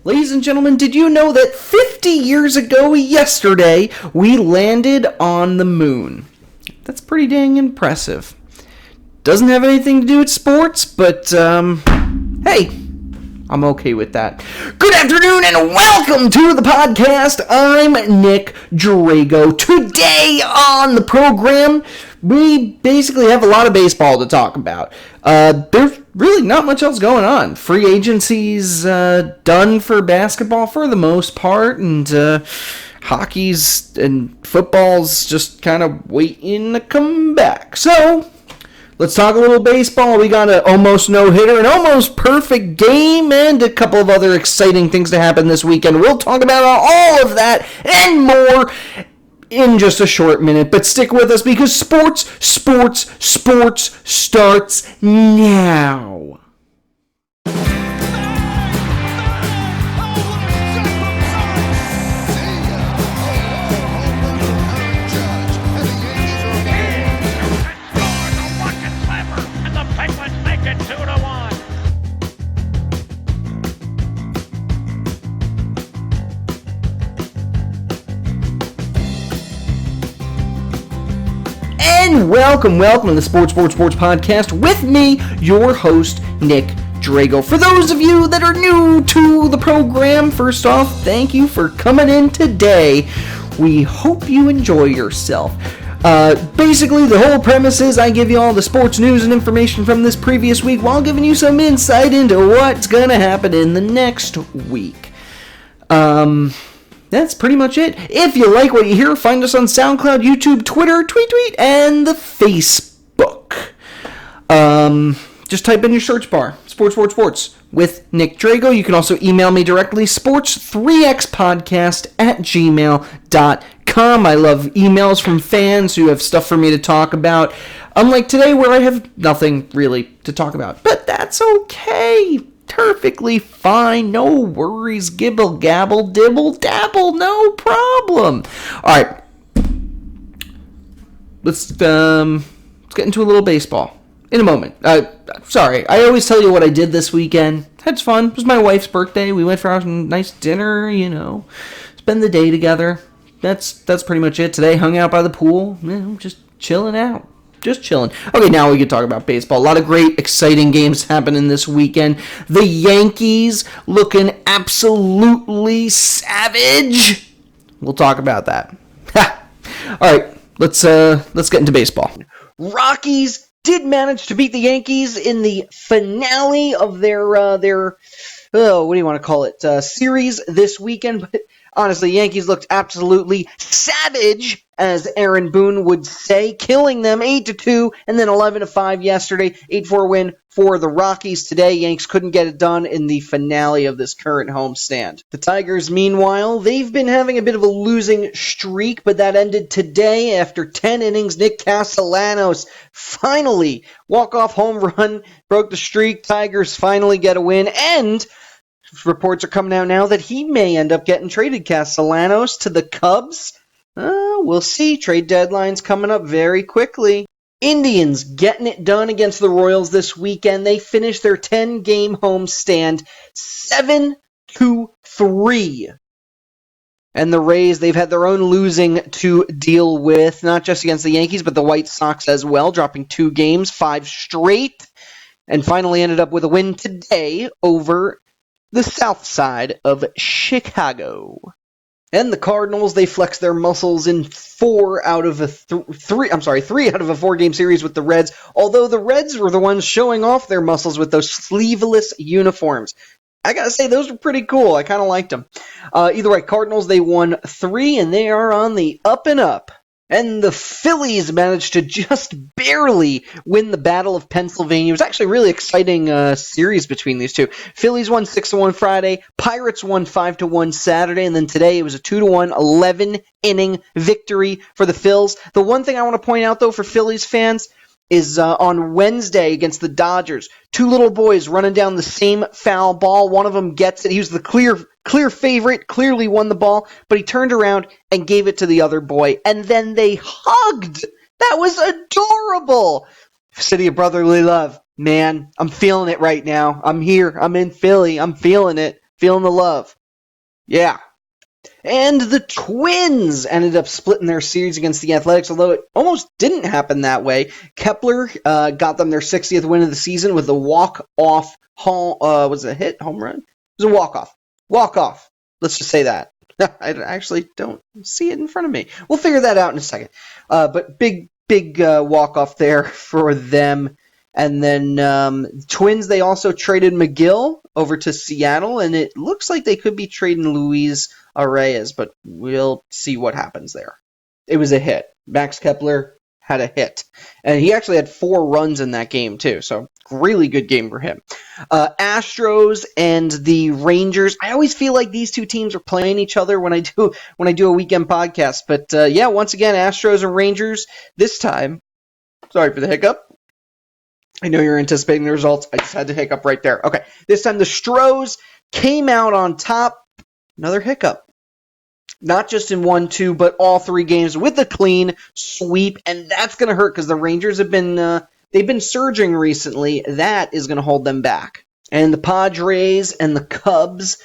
Ladies and gentlemen, did you know that 50 years ago yesterday, we landed on the moon? That's pretty dang impressive. Doesn't have anything to do with sports, but, hey, I'm okay with that. Good afternoon and welcome to the podcast. I'm Nick Drago. Today on the program, we basically have a lot of baseball to talk about. There's really not much else going on. Free agency's done for basketball for the most part, and hockey's and football's just kind of waiting to come back. So let's talk a little baseball. We got an almost no-hitter, an almost perfect game, and a couple of other exciting things to happen this weekend. We'll talk about all of that and more in just a short minute, but stick with us because sports starts now. And welcome to the Sports Podcast with me, your host, Nick Drago. For those of you that are new to the program, first off, thank you for coming in today. We hope you enjoy yourself. Basically, the whole premise is I give you all the sports news and information from this previous week while giving you some insight into what's going to happen in the next week. That's pretty much it. If you like what you hear, find us on Soundcloud, YouTube, Twitter, tweet, and the Facebook. Just type in your search bar, sports with Nick Drago. You can also email me directly, sports3xpodcast@gmail.com. I love emails from fans who have stuff for me to talk about. Unlike today where I have nothing really to talk about. But that's okay. Perfectly fine, no worries, gibble, gabble, dibble, dabble, no problem. All right, let's get into a little baseball in a moment. Sorry, I always tell you what I did this weekend. Had fun. It was my wife's birthday. We went for a nice dinner, spend the day together. That's pretty much it. Today, hung out by the pool, just chilling out. Just chilling. Okay, now we can talk about baseball. A lot of great, exciting games happening this weekend. The Yankees looking absolutely savage. We'll talk about that. All right, let's get into baseball. Rockies did manage to beat the Yankees in the finale of their what do you want to call it? Series this weekend. But honestly, Yankees looked absolutely savage, as Aaron Boone would say, killing them 8-2 and then 11-5 yesterday. 8-4 win for the Rockies today. Yanks couldn't get it done in the finale of this current homestand. The Tigers, meanwhile, they've been having a bit of a losing streak, but that ended today after 10 innings. Nick Castellanos finally walk-off home run, broke the streak. Tigers finally get a win, and reports are coming out now that he may end up getting traded. Castellanos to the Cubs. We'll see. Trade deadline's coming up very quickly. Indians getting it done against the Royals this weekend. They finished their 10-game homestand 7-3. And the Rays, they've had their own losing to deal with, not just against the Yankees, but the White Sox as well, dropping 2 games, 5 straight, and finally ended up with a win today over the south side of Chicago. And the Cardinals, they flexed their muscles in 3 out of a 4-game series with the Reds, although the Reds were the ones showing off their muscles with those sleeveless uniforms. I gotta say, those were pretty cool. I kind of liked them. Either way, Cardinals, they won 3, and they are on the up and up. And the Phillies managed to just barely win the Battle of Pennsylvania. It was actually a really exciting series between these two. Phillies won 6-1 Friday. Pirates won 5-1 Saturday. And then today it was a 2-1, 11-inning victory for the Phils. The one thing I want to point out, though, for Phillies fans is on Wednesday against the Dodgers. 2 little boys running down the same foul ball. One of them gets it. He was the clear favorite, clearly won the ball, but he turned around and gave it to the other boy, and then they hugged. That was adorable. City of brotherly love. Man, I'm feeling it right now. I'm here. I'm in Philly. I'm feeling it. Feeling the love. Yeah. And the Twins ended up splitting their series against the Athletics, although it almost didn't happen that way. Kepler got them their 60th win of the season with a walk-off was it a hit? Home run? It was a walk-off. Walk-off. Let's just say that. I actually don't see it in front of me. We'll figure that out in a second. But big walk-off there for them. And then Twins, they also traded McGill over to Seattle, and it looks like they could be trading Luis Arraez, but we'll see what happens there. It was a hit. Max Kepler had a hit. And he actually had 4 runs in that game, too, so really good game for him. Astros and the Rangers. I always feel like these two teams are playing each other when I do a weekend podcast. But, yeah, once again, Astros and Rangers. This time, sorry for the hiccup. I know you're anticipating the results. I just had to hiccup right there. Okay, this time the Stros came out on top. Another hiccup. Not just in 1-2, but all 3 games with a clean sweep, and that's going to hurt because the Rangers have been they've been surging recently. That is going to hold them back. And the Padres and the Cubs,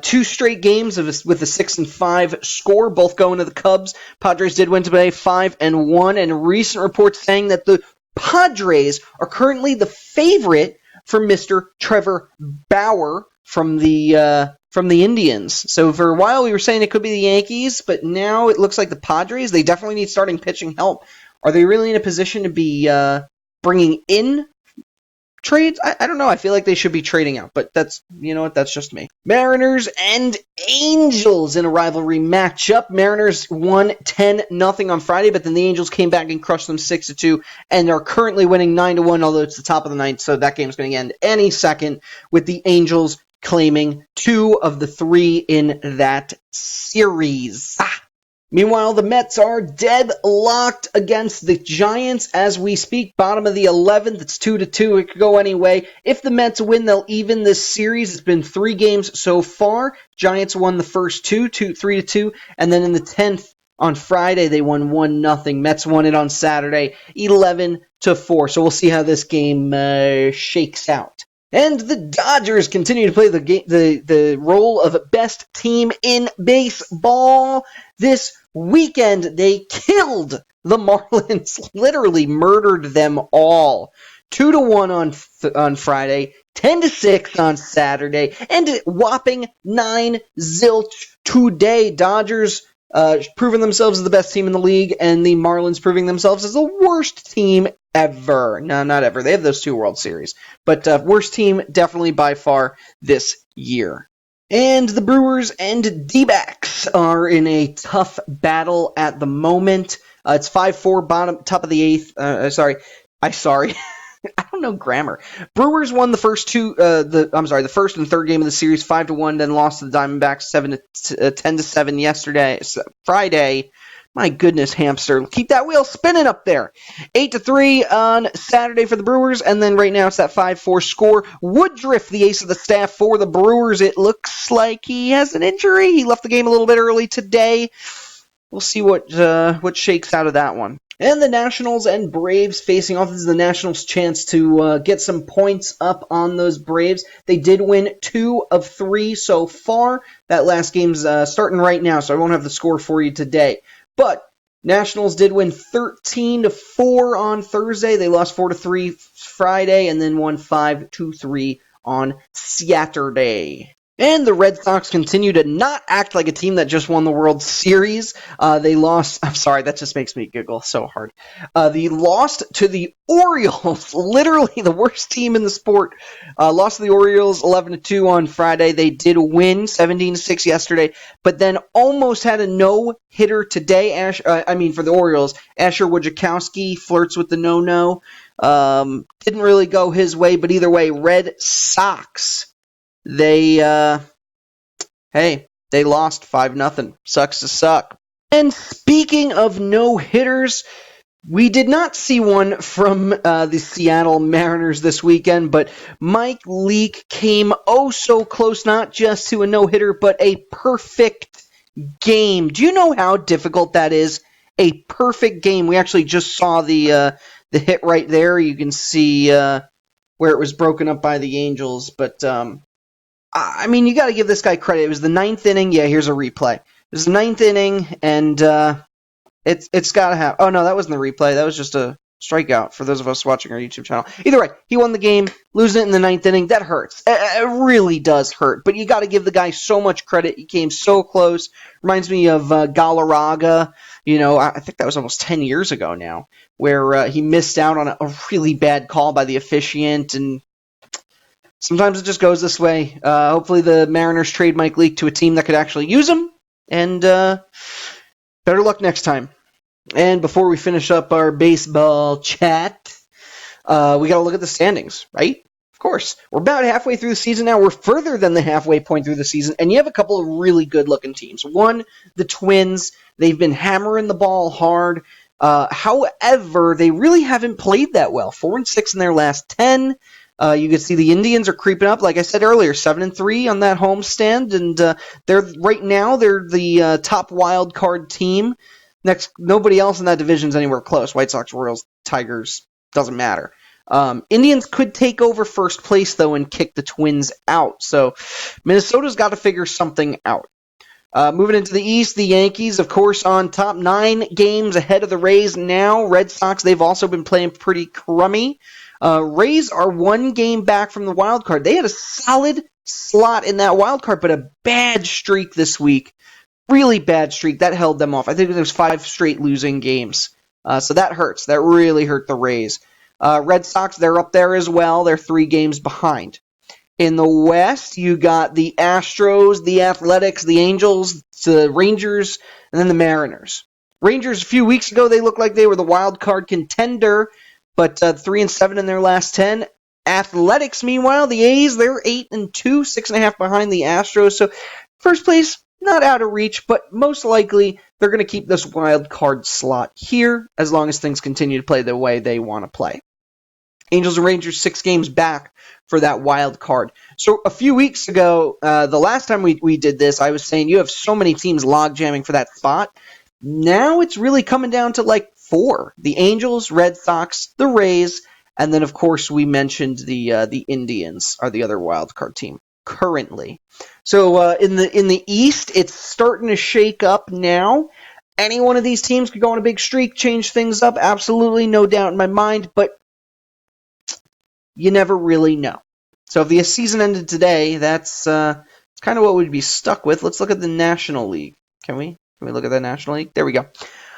2 straight games with a 6-5 score, both going to the Cubs. Padres did win today, 5-1, and recent reports saying that the Padres are currently the favorite for Mr. Trevor Bauer from the Indians. So for a while we were saying it could be the Yankees, but now it looks like the Padres. They definitely need starting pitching help. Are they really in a position to be bringing in trades? I don't know. I feel like they should be trading out, but that's just me. Mariners and Angels in a rivalry matchup. Mariners won 10-0 on Friday, but then the Angels came back and crushed them 6-2 and are currently winning 9-1, although it's the top of the ninth, so that game's going to end any second with the Angels claiming 2 of the 3 in that series. Meanwhile, the Mets are deadlocked against the Giants as we speak. Bottom of the 11th. It's 2-2. It could go any way. If the Mets win, they'll even this series. It's been 3 games so far. Giants won the first 3-2. And then in the 10th on Friday, they won 1-0. Mets won it on Saturday, 11-4. So we'll see how this game shakes out. And the Dodgers continue to play the role of best team in baseball. This weekend, they killed the Marlins, literally murdered them all. 2-1 on Friday, 10-6 on Saturday, and a whopping 9-0 today. Dodgers proving themselves as the best team in the league, and the Marlins proving themselves as the worst team ever. No, not ever. They have those 2 World Series. But worst team definitely by far this year. And the Brewers and D-backs are in a tough battle at the moment. It's 5-4, top of the 8th. Sorry. I don't know grammar. Brewers won the first the first and third game of the series 5-1, then lost to the Diamondbacks 10-7 Friday. My goodness, hamster. Keep that wheel spinning up there. 8-3 on Saturday for the Brewers, and then right now it's that 5-4 score. Woodruff, the ace of the staff for the Brewers, it looks like he has an injury. He left the game a little bit early today. We'll see what shakes out of that one. And the Nationals and Braves facing off. This is the Nationals' chance to get some points up on those Braves. They did win 2 of 3 so far. That last game's starting right now, so I won't have the score for you today. But Nationals did win 13-4 on Thursday. They lost 4-3 Friday, and then won 5-3 on Saturday. And the Red Sox continue to not act like a team that just won the World Series. They lost. I'm sorry, that just makes me giggle so hard. They lost to the Orioles, literally the worst team in the sport. Lost to the Orioles 11-2 on Friday. They did win 17-6 yesterday, but then almost had a no-hitter today. For the Orioles, Asher Wojciechowski flirts with the no-no. Didn't really go his way, but either way, Red Sox. They lost 5-0. Sucks to suck. And speaking of no-hitters, we did not see one from the Seattle Mariners this weekend, but Mike Leake came so close, not just to a no-hitter, but a perfect game. Do you know how difficult that is? A perfect game. We actually just saw the hit right there. You can see where it was broken up by the Angels, but I mean, you got to give this guy credit. It was the 9th inning. Yeah, here's a replay. It was the 9th inning, and it's got to have. Oh no, that wasn't the replay. That was just a strikeout for those of us watching our YouTube channel. Either way, he won the game, losing it in the 9th inning. That hurts. It really does hurt. But you got to give the guy so much credit. He came so close. Reminds me of Galarraga. I think that was almost 10 years ago now, where he missed out on a really bad call by the officiant, and sometimes it just goes this way. Hopefully the Mariners trade Mike Leake to a team that could actually use him, and better luck next time. And before we finish up our baseball chat, we got to look at the standings, right? Of course. We're about halfway through the season now. We're further than the halfway point through the season, and you have a couple of really good-looking teams. One, the Twins. They've been hammering the ball hard. However, they really haven't played that well. 4-6 in their last 10. You can see the Indians are creeping up. Like I said earlier, 7-3 on that homestand, and they're the top wild card team. Next, nobody else in that division is anywhere close. White Sox, Royals, Tigers, doesn't matter. Indians could take over first place, though, and kick the Twins out. So Minnesota's got to figure something out. Moving into the East, the Yankees, of course, on top, 9 games ahead of the Rays now. Red Sox, they've also been playing pretty crummy. Rays are 1 game back from the wild card. They had a solid slot in that wild card, but a bad streak this week. Really bad streak. That held them off. I think it was 5 straight losing games. So that hurts. That really hurt the Rays. Red Sox, they're up there as well. They're 3 games behind. In the West, you got the Astros, the Athletics, the Angels, the Rangers, and then the Mariners. Rangers, a few weeks ago, they looked like they were the wild card contender, but 3-7 in their last 10. Athletics, meanwhile, the A's, they're 8-2, 6.5 behind the Astros. So first place, not out of reach, but most likely they're going to keep this wild card slot here as long as things continue to play the way they want to play. Angels and Rangers 6 games back for that wild card. So a few weeks ago, the last time we did this, I was saying you have so many teams log jamming for that spot. Now it's really coming down to like 4. The Angels, Red Sox, the Rays, and then of course we mentioned the Indians are the other wild card team currently. So in the East, it's starting to shake up now. Any one of these teams could go on a big streak, change things up. Absolutely, no doubt in my mind, but you never really know. So if the season ended today, that's kind of what we'd be stuck with. Let's look at the National League. Can we look at the National League? There we go.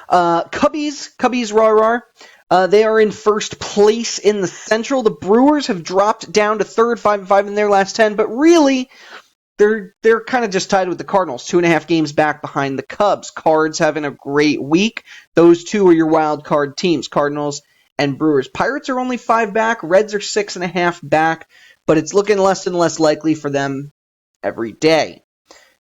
Cubbies, rah. They are in first place in the Central. The Brewers have dropped down to third, 5-5 in their last 10, but really, they're kind of just tied with the Cardinals, 2.5 games back behind the Cubs. Cards having a great week. Those 2 are your wild card teams, Cardinals and Brewers. Pirates are only 5 back. Reds are 6.5 back, but it's looking less and less likely for them every day.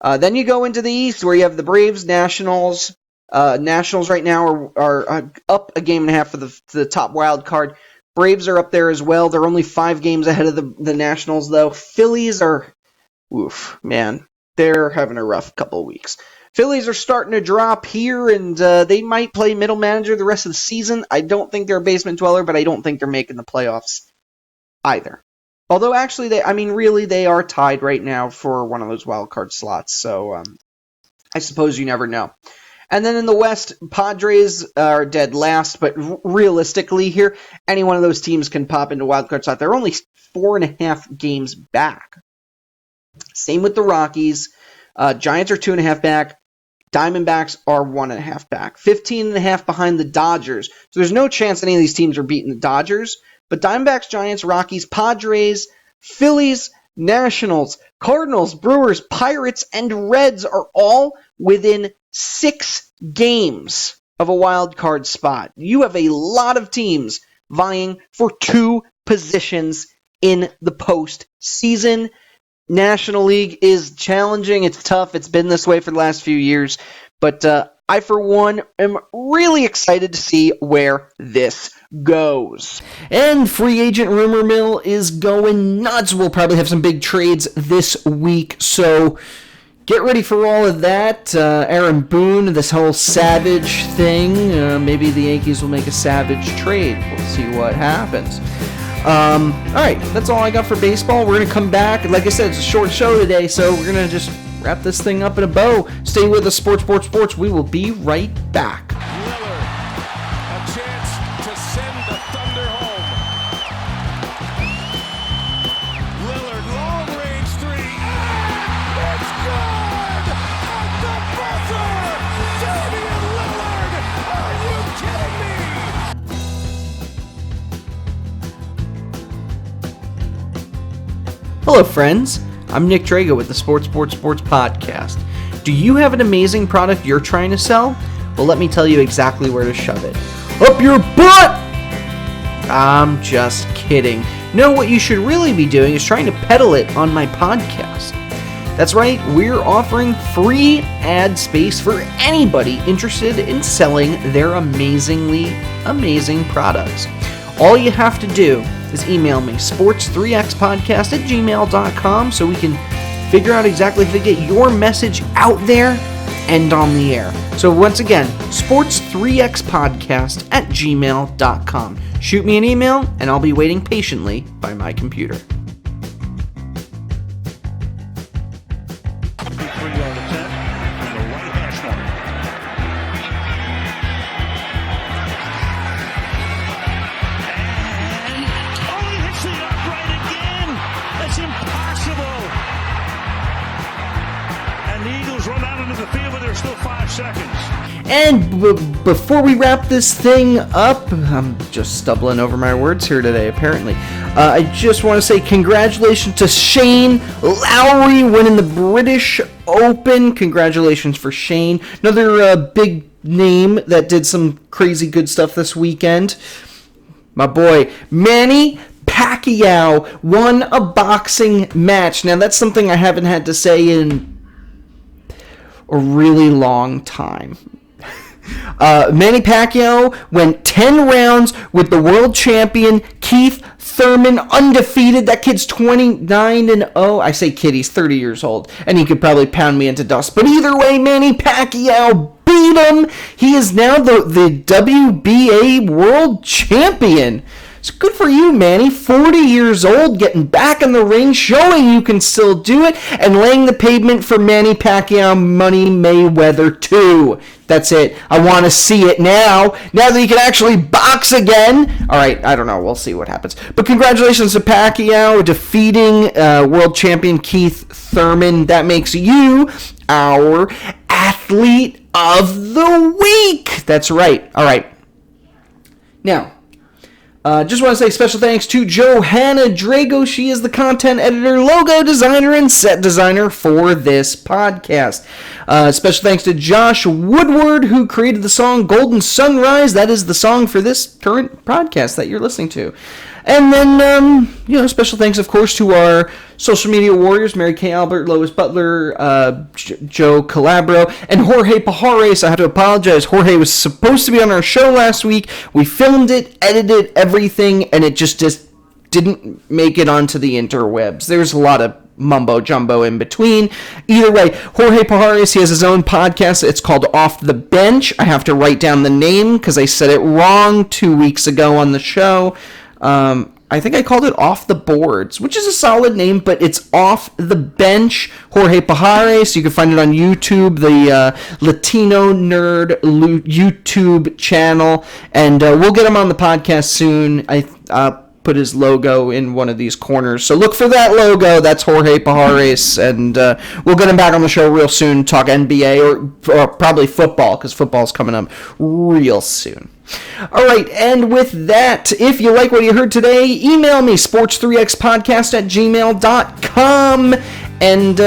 Then you go into the East where you have the Braves, Nationals. Nationals right now are up 1.5 games for the top wild card. Braves are up there as well. They're only 5 games ahead of the Nationals, though. Phillies are, man, they're having a rough couple of weeks. Phillies are starting to drop here, and they might play middle manager the rest of the season. I don't think they're a basement dweller, but I don't think they're making the playoffs either. Although, actually, they are tied right now for one of those wild card slots, so I suppose you never know. And then in the West, Padres are dead last, but realistically here, any one of those teams can pop into wild card slot. They're only 4.5 games back. Same with the Rockies. Giants are 2.5 back. Diamondbacks are 1.5 back. 15.5 behind the Dodgers. So there's no chance any of these teams are beating the Dodgers. But Diamondbacks, Giants, Rockies, Padres, Phillies, Nationals, Cardinals, Brewers, Pirates, and Reds are all within 6 games of a wild card spot. You have a lot of teams vying for 2 positions in the postseason. National League is challenging. It's tough. It's been this way for the last few years. But I, for one, am really excited to see where this goes. And free agent rumor mill is going nuts. We'll probably have some big trades this week. So get ready for all of that. Aaron Boone, this whole Savage thing. Maybe the Yankees will make a Savage trade. We'll see what happens. Alright, that's all I got for baseball. We're going to come back. Like I said, it's a short show today, so we're going to just wrap this thing up in a bow. Stay with us, Sports. We will be right back. Lillard, a chance to send the Thunder home. Lillard, long-range three. It's good! At the buzzer! Damian Lillard! Are you kidding me? Hello, friends. I'm Nick Drago with the Sports Podcast. Do you have an amazing product you're trying to sell? Well, let me tell you exactly where to shove it. Up your butt! I'm just kidding. No, what you should really be doing is trying to peddle it on my podcast. That's right, we're offering free ad space for anybody interested in selling their amazing products. All you have to do is email me, sports3xpodcast@gmail.com, so we can figure out exactly how to get your message out there and on the air. So once again, sports3xpodcast@gmail.com. Shoot me an email, and I'll be waiting patiently by my computer. And before we wrap this thing up, I'm just stumbling over my words here today, apparently. I just want to say congratulations to Shane Lowry winning the British Open. Congratulations for Shane. Another big name that did some crazy good stuff this weekend. My boy, Manny Pacquiao won a boxing match. Now, that's something I haven't had to say in a really long time. Manny Pacquiao went 10 rounds with the world champion Keith Thurman, undefeated. That kid's 29-0. I say kid, he's 30 years old, and he could probably pound me into dust. But either way, Manny Pacquiao beat him. He is now the WBA world champion. So good for you, Manny. 40 years old, getting back in the ring, showing you can still do it, and laying the pavement for Manny Pacquiao Money Mayweather 2. That's it. I want to see it now. Now that he can actually box again. All right, I don't know. We'll see what happens. But congratulations to Pacquiao defeating world champion Keith Thurman. That makes you our Athlete of the Week. That's right. All right. Now, just want to say special thanks to Johanna Drago. She is the content editor, logo designer, and set designer for this podcast. Special thanks to Josh Woodward, who created the song Golden Sunrise. That is the song for this current podcast that you're listening to. And then, special thanks, of course, to our social media warriors, Mary Kay Albert, Lois Butler, Joe Calabro, and Jorge Pajares. I have to apologize. Jorge was supposed to be on our show last week. We filmed it, edited everything, and it just didn't make it onto the interwebs. There's a lot of mumbo-jumbo in between. Either way, Jorge Pajares, he has his own podcast. It's called Off the Bench. I have to write down the name because I said it wrong 2 weeks ago on the show. I think I called it Off the Boards, which is a solid name, but it's Off the Bench, Jorge Pajares. You can find it on YouTube, the Latino Nerd YouTube channel, and we'll get him on the podcast soon. I put his logo in one of these corners, so look for that logo. That's Jorge Pajares, and we'll get him back on the show real soon, talk NBA or probably football, because football's coming up real soon. All right, and with that, if you like what you heard today, email me, sports3xpodcast@gmail.com, and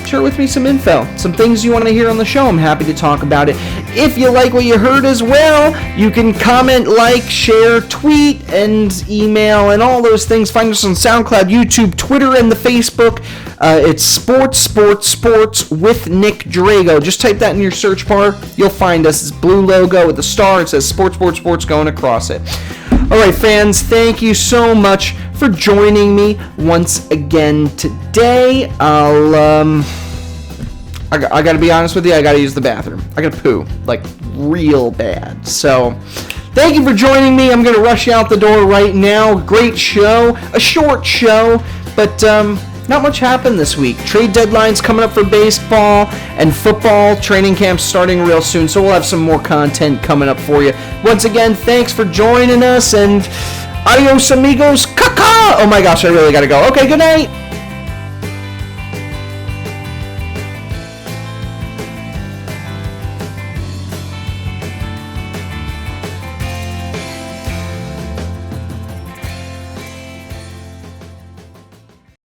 share with me some info, some things you want to hear on the show. I'm happy to talk about it. If you like what you heard as well, you can comment, like, share, tweet, and email, and all those things. Find us on SoundCloud, YouTube, Twitter, and the Facebook. It's Sports with Nick Drago. Just type that in your search bar. You'll find us. It's blue logo with the star. It says Sports going across it. All right, fans, thank you so much for joining me once again today. I gotta be honest with you. I gotta use the bathroom. I gotta poo, like, real bad. So, Thank you for joining me. I'm going to rush out the door right now. Great show. A short show, but not much happened this week. Trade deadlines coming up for baseball and football. Training camps starting real soon, so we'll have some more content coming up for you. Once again, thanks for joining us, and adios amigos. Caca! Oh my gosh, I really got to go. Okay, good night.